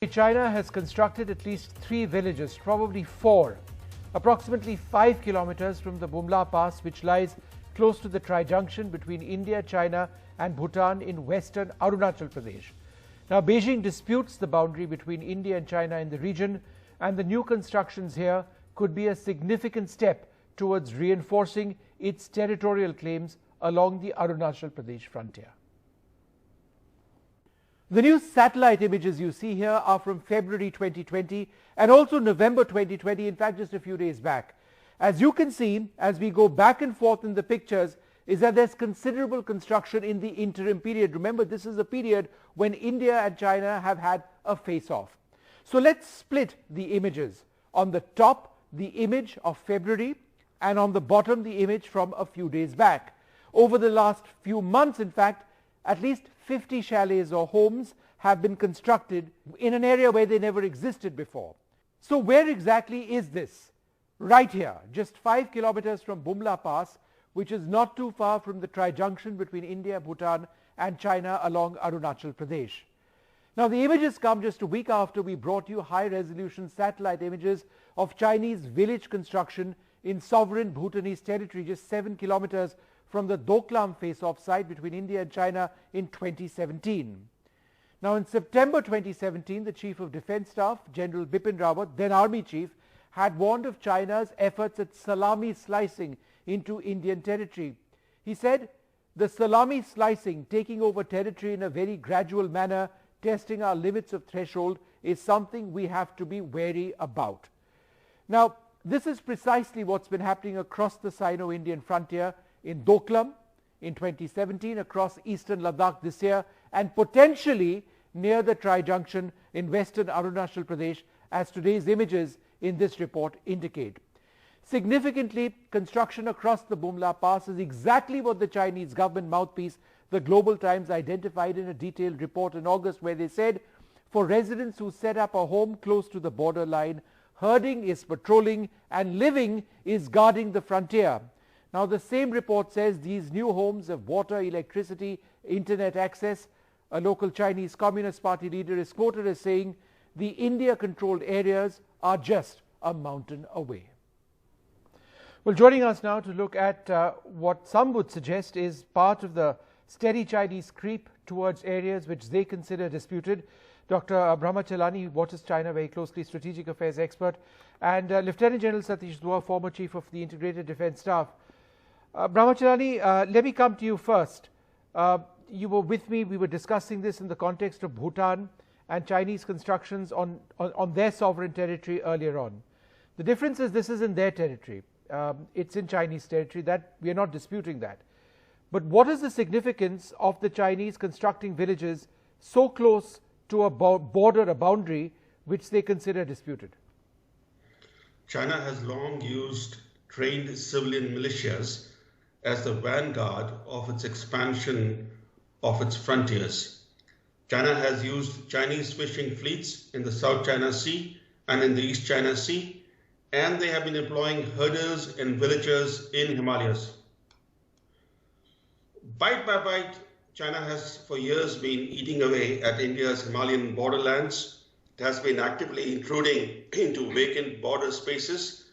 China has constructed at least 3 villages, probably 4, approximately 5 kilometers from the Bumla Pass, which lies close to the tri-junction between India, China and Bhutan in western Arunachal Pradesh. Now, Beijing disputes the boundary between India and China in the region, and the new constructions here could be a significant step towards reinforcing its territorial claims along the Arunachal Pradesh frontier. The new satellite images you see here are from February 2020 and also November 2020, in fact just a few days back. As you can see, as we go back and forth in the pictures, is that there's considerable construction in the interim period. Remember, this is a period when India and China have had a face-off. So let's split the images. On the top, the image of February, and on the bottom, the image from a few days back. Over the last few months, in fact, at least 50 chalets or homes have been constructed in an area where they never existed before. So where exactly is this? Right here, just 5 kilometers from Bumla Pass, which is not too far from the tri-junction between India, Bhutan and China along Arunachal Pradesh. Now, the images come just a week after we brought you high-resolution satellite images of Chinese village construction in sovereign Bhutanese territory, just 7 kilometers from the Doklam face-off site between India and China in 2017. Now, in September 2017, the Chief of Defence Staff, General Bipin Rawat, then Army Chief, had warned of China's efforts at salami slicing into Indian territory. He said, "The salami slicing, taking over territory in a very gradual manner, testing our limits of threshold, is something we have to be wary about." Now, this is precisely what's been happening across the Sino-Indian frontier in Doklam in 2017, across eastern Ladakh this year, and potentially near the tri-junction in western Arunachal Pradesh, as today's images in this report indicate. Significantly, construction across the Bumla Pass is exactly what the Chinese government mouthpiece, the Global Times, identified in a detailed report in August, where they said, for residents who set up a home close to the border line, herding is patrolling and living is guarding the frontier. Now, the same report says these new homes have water, electricity, internet access. A local Chinese Communist Party leader is quoted as saying, "The India-controlled areas are just a mountain away." Well, joining us now to look at what some would suggest is part of the steady Chinese creep towards areas which they consider disputed, Dr. Brahmachalani, who watches China very closely, strategic affairs expert, and Lieutenant General Satish Dua, former Chief of the Integrated Defence Staff. Brahmachalani, let me come to you first. You were with me, we were discussing this in the context of Bhutan and Chinese constructions on their sovereign territory earlier on. The difference is this is in their territory. It's in Chinese territory, that we are not disputing that. But what is the significance of the Chinese constructing villages so close to a border, a boundary, which they consider disputed? China has long used trained civilian militias as the vanguard of its expansion of its frontiers. China has used Chinese fishing fleets in the South China Sea and in the East China Sea, and they have been employing herders and villagers in Himalayas. Bite by bite, China has for years been eating away at India's Himalayan borderlands. It has been actively intruding into vacant border spaces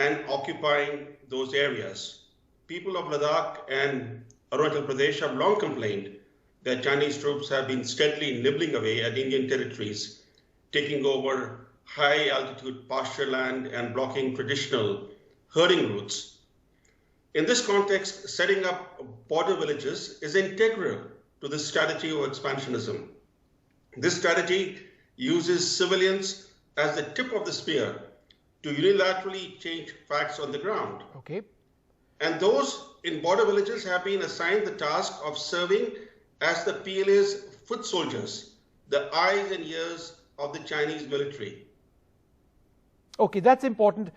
and occupying those areas. People of Ladakh and Arunachal Pradesh have long complained that Chinese troops have been steadily nibbling away at Indian territories, taking over high altitude pasture land and blocking traditional herding routes. In this context, setting up border villages is integral to the strategy of expansionism. This strategy uses civilians as the tip of the spear to unilaterally change facts on the ground. Okay. And those in border villages have been assigned the task of serving as the PLA's foot soldiers, the eyes and ears of the Chinese military. Okay, that's important.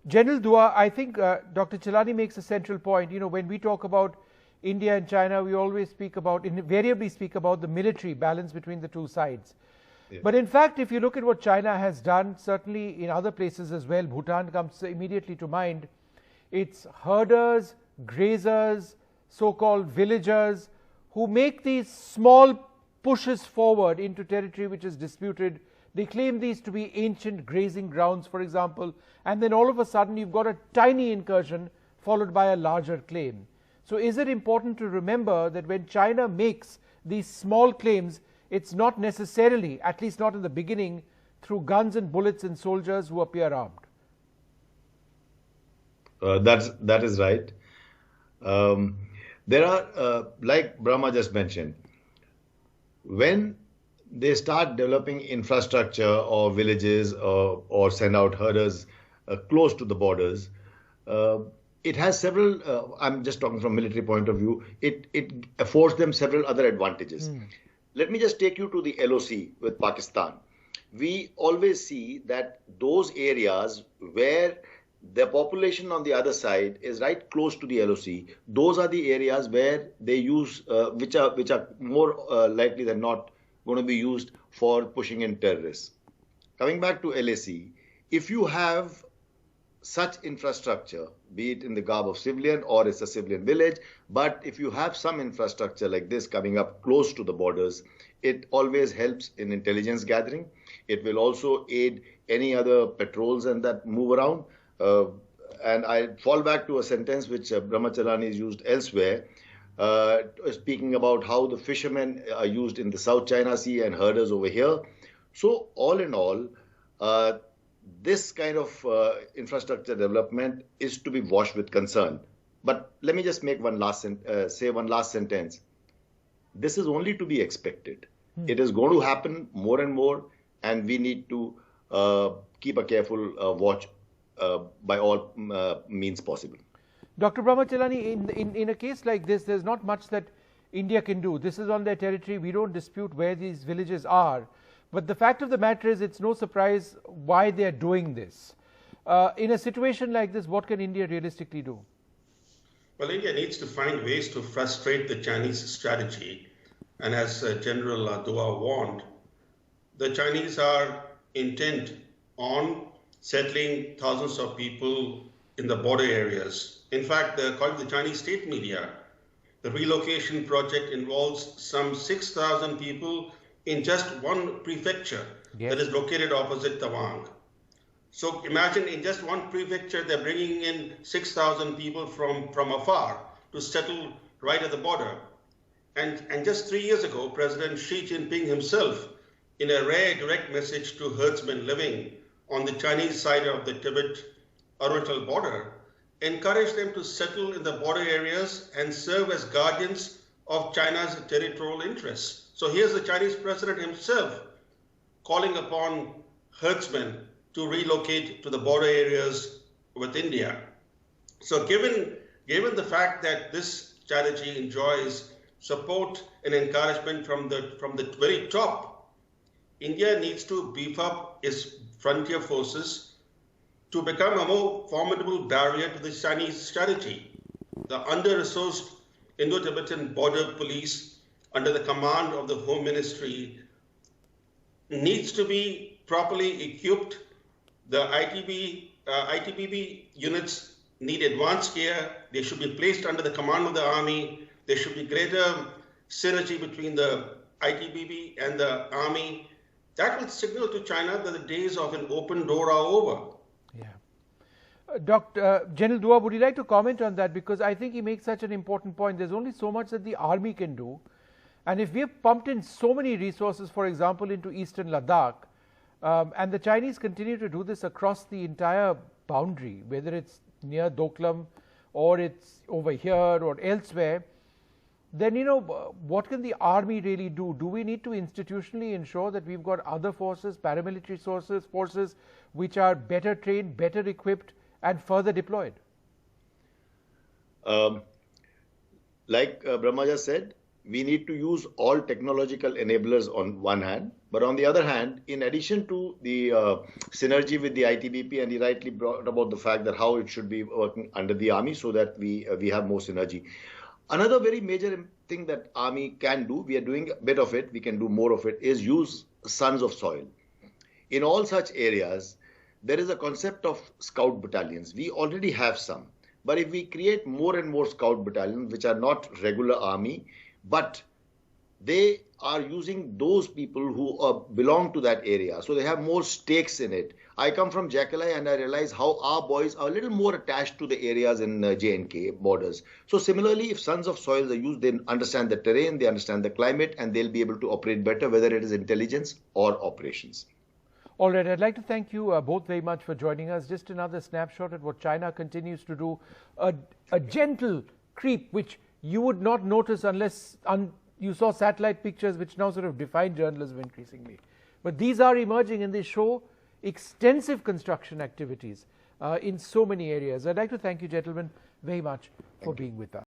General Dua, I think Dr. Chalani makes a central point. You know, when we talk about India and China, we always invariably speak about the military balance between the two sides. Yeah. But in fact, if you look at what China has done, certainly in other places as well, Bhutan comes immediately to mind. It's herders, grazers, so-called villagers who make these small pushes forward into territory which is disputed They claim these to be ancient grazing grounds, for example, and then all of a sudden you've got a tiny incursion followed by a larger claim. So is it important to remember that when China makes these small claims, it's not necessarily, at least not in the beginning, through guns and bullets and soldiers who appear armed? That is right. There are, like Brahma just mentioned, when they start developing infrastructure or villages or send out herders close to the borders, it has several, I'm just talking from military point of view, it affords them several other advantages. Let me just take you to the LOC with Pakistan. We always see that those areas where the population on the other side is right close to the LOC, those are the areas where they use, which are more likely than not going to be used for pushing in terrorists. Coming back to LAC, if you have such infrastructure, be it in the garb of civilian or it's a civilian village, but if you have some infrastructure like this coming up close to the borders, it always helps in intelligence gathering. It will also aid any other patrols and that move around. And I fall back to a sentence which Brahmacharani has used elsewhere, speaking about how the fishermen are used in the South China Sea and herders over here. So all in all, this kind of infrastructure development is to be watched with concern. But let me just make one last sentence. This is only to be expected. It is going to happen more and more, and we need to keep a careful watch by all means possible. Dr. Brahmacharani, in a case like this, there's not much that India can do. This is on their territory. We don't dispute where these villages are. But the fact of the matter is, it's no surprise why they're doing this. In a situation like this, what can India realistically do? Well, India needs to find ways to frustrate the Chinese strategy. And as General Dua warned, the Chinese are intent on settling thousands of people in the border areas. In fact, according to the Chinese state media, the relocation project involves some 6,000 people in just one prefecture that is located opposite Tawang. So imagine in just one prefecture, they're bringing in 6,000 people from afar to settle right at the border. And just 3 years ago, President Xi Jinping himself, in a rare direct message to herdsmen living on the Chinese side of the Tibet-Arunachal border, encouraged them to settle in the border areas and serve as guardians of China's territorial interests. So here's the Chinese president himself calling upon herdsmen to relocate to the border areas with India. So given the fact that this strategy enjoys support and encouragement from the very top, India needs to beef up its frontier forces to become a more formidable barrier to the Chinese strategy. The under-resourced Indo-Tibetan Border Police under the command of the Home Ministry needs to be properly equipped. The ITBP units need advanced care. They should be placed under the command of the army. There should be greater synergy between the ITBP and the army. That will signal to China that the days of an open door are over. Yeah. General Dua, would you like to comment on that? Because I think he makes such an important point. There's only so much that the army can do. And if we have pumped in so many resources, for example, into eastern Ladakh, and the Chinese continue to do this across the entire boundary, whether it's near Doklam or it's over here or elsewhere, then, what can the army really do? Do we need to institutionally ensure that we've got other forces, paramilitary forces which are better trained, better equipped and further deployed? Like Brahma just said, we need to use all technological enablers on one hand, but on the other hand, in addition to the synergy with the ITBP, and he rightly brought about the fact that how it should be working under the army so that we have more synergy. Another very major thing that army can do, we are doing a bit of it, we can do more of it, is use sons of soil. In all such areas, there is a concept of scout battalions. We already have some, but if we create more and more scout battalions, which are not regular army, but they are using those people who belong to that area. So they have more stakes in it. I come from Jackali and I realize how our boys are a little more attached to the areas in J&K borders. So similarly, if sons of soils are used, they understand the terrain, they understand the climate, and they'll be able to operate better, whether it is intelligence or operations. All right, I'd like to thank you both very much for joining us. Just another snapshot at what China continues to do, a gentle creep which you would not notice unless you saw satellite pictures which now sort of define journalism increasingly. But these are emerging and they show extensive construction activities in so many areas. I'd like to thank you, gentlemen, very much for being with us.